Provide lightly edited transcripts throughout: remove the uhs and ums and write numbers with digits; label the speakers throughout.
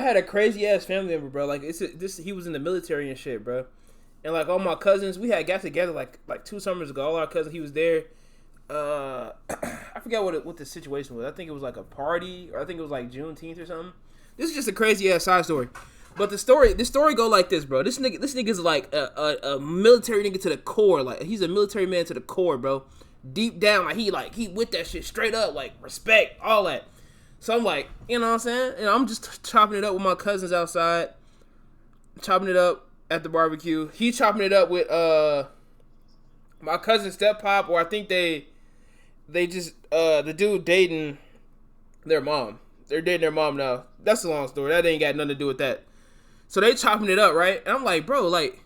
Speaker 1: had a crazy ass family member, bro. Like he was in the military and shit, bro. And like all my cousins, we had got together like 2 summers ago. All our cousins, he was there. I forgot what the situation was. I think it was like a party, or I think it was like Juneteenth or something. This is just a crazy ass side story. But the story go like this, bro. This nigga's like a military nigga to the core. Like he's a military man to the core, bro. Deep down, like he with that shit straight up, like respect, all that. So I'm like, you know what I'm saying? And I'm just chopping it up with my cousins outside, chopping it up at the barbecue. He chopping it up with my cousin's step pop, or I think they just the dude dating their mom. They're dating their mom now. That's a long story. That ain't got nothing to do with that. So they chopping it up, right? And I'm like, bro, like,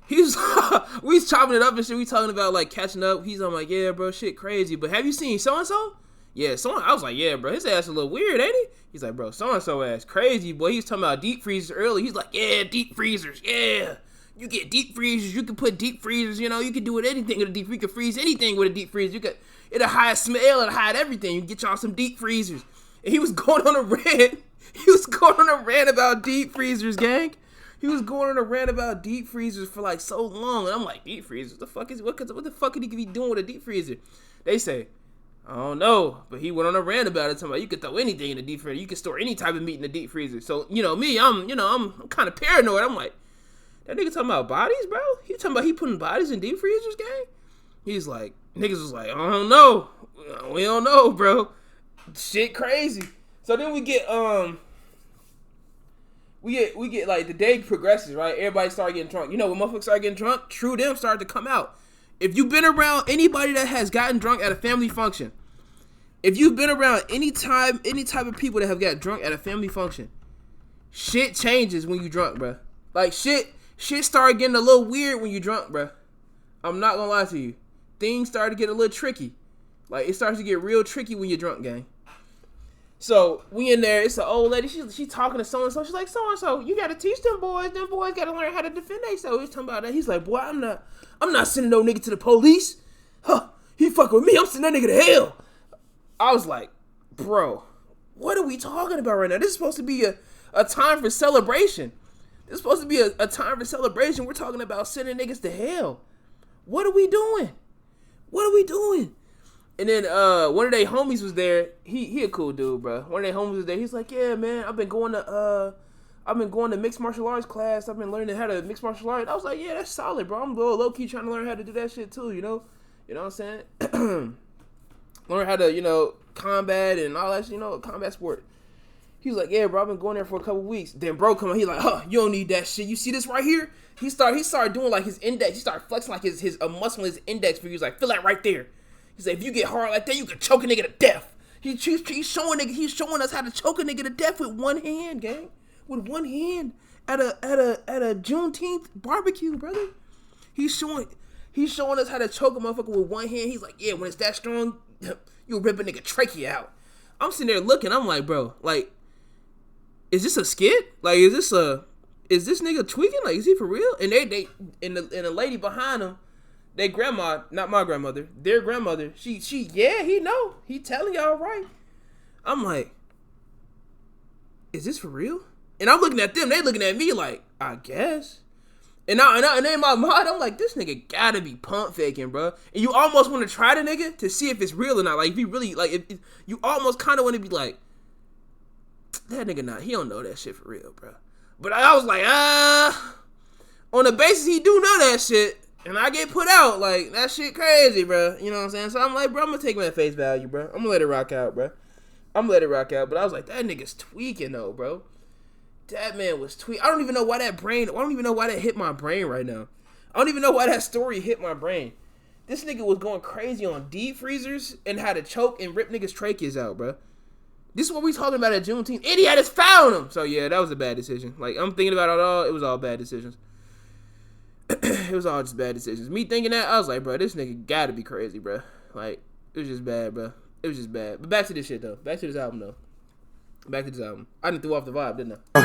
Speaker 1: we chopping it up and shit. We talking about like catching up. I'm like, yeah, bro, shit crazy. But have you seen so and so? Yeah, I was like, yeah, bro, his ass a little weird, ain't he? He's like, bro, so and so ass crazy, boy. He's talking about deep freezers early. He's like, yeah, deep freezers, yeah. You get deep freezers. You can put deep freezers. You know, you can do with anything with a deep. You can freeze anything with a deep freezer. It'll hide smell. It'll hide everything. You can get y'all some deep freezers. And he was going on a rant. He was going on a rant about deep freezers, gang. He was going on a rant about deep freezers for like so long, and I'm like, deep freezers? What the fuck could he be doing with a deep freezer? They say, I don't know, but he went on a rant about it. Talking about you could throw anything in the deep freezer. You can store any type of meat in the deep freezer. So you know me, I'm kind of paranoid. I'm like, that nigga talking about bodies, bro? He talking about he putting bodies in deep freezers, gang? He's like, niggas was like, I don't know. We don't know, bro. Shit crazy. So then we get like the day progresses, right? Everybody start getting drunk. You know when motherfuckers start getting drunk, true them start to come out. If you've been around anybody that has gotten drunk at a family function, if you've been around any type of people that have got drunk at a family function, shit changes when you drunk, bro. Like shit start getting a little weird when you drunk, bro. I'm not gonna lie to you. Things start to get a little tricky. Like it starts to get real tricky when you're drunk, gang. So we in there. It's an old lady. She talking to so and so. She's like, so and so, you gotta teach them boys. Them boys gotta learn how to defend themselves. He's talking about that. He's like, boy, I'm not sending no nigga to the police. Huh? He fucking with me. I'm sending that nigga to hell. I was like, bro, what are we talking about right now? This is supposed to be a time for celebration. This is supposed to be a time for celebration. We're talking about sending niggas to hell. What are we doing? What are we doing? And then one of their homies was there. He a cool dude, bro. One of their homies was there. He's like, yeah, man, I've been going to mixed martial arts class. I've been learning how to mix martial arts. I was like, yeah, that's solid, bro. I'm low key trying to learn how to do that shit too, you know? You know what I'm saying? Learn how to, you know, combat and all that shit, you know, combat sport. He was like, yeah, bro, I've been going there for a couple weeks. Then bro come on, he like, huh, you don't need that shit. You see this right here? He started doing like his index. He started flexing like his muscle in his index finger. He was like, feel that right there. He said, if you get hard like that, you can choke a nigga to death. He's showing us how to choke a nigga to death with one hand, gang. With one hand at a Juneteenth barbecue, brother. He's showing us how to choke a motherfucker with one hand. He's like, yeah, when it's that strong, you'll rip a nigga trachea out. I'm sitting there looking. I'm like, bro, like, is this a skit? Like, is this nigga tweaking? Like, is he for real? And the lady behind him, their grandma, not my grandmother, their grandmother, she, yeah, he know. He telling y'all right. I'm like, is this for real? And I'm looking at them, they looking at me like, I guess. And in my mind, I'm like, this nigga gotta be pump faking, bro. And you almost want to try the nigga to see if it's real or not. Like, if he really, like, if you almost kind of want to be like, that nigga he don't know that shit for real, bro. But I was like, on the basis he do know that shit, and I get put out, like, that shit crazy, bro. You know what I'm saying? So I'm like, bro, I'm gonna take him at face value, bro. I'm gonna let it rock out, bro. But I was like, that nigga's tweaking, though, bro. That man was tweaking. I don't even know why that hit my brain right now. I don't even know why that story hit my brain. This nigga was going crazy on deep freezers and how to choke and rip niggas' tracheas out, bro. This is what we talking about at Juneteenth. And he had his foul on him. So, yeah, that was a bad decision. Like, I'm thinking about it all. It was all bad decisions. It was all just bad decisions. Me thinking that, I was like, bro, this nigga gotta be crazy, bro. Like, it was just bad, bro. It was just bad. But back to this shit, though. Back to this album, though. I didn't throw off the vibe, didn't I?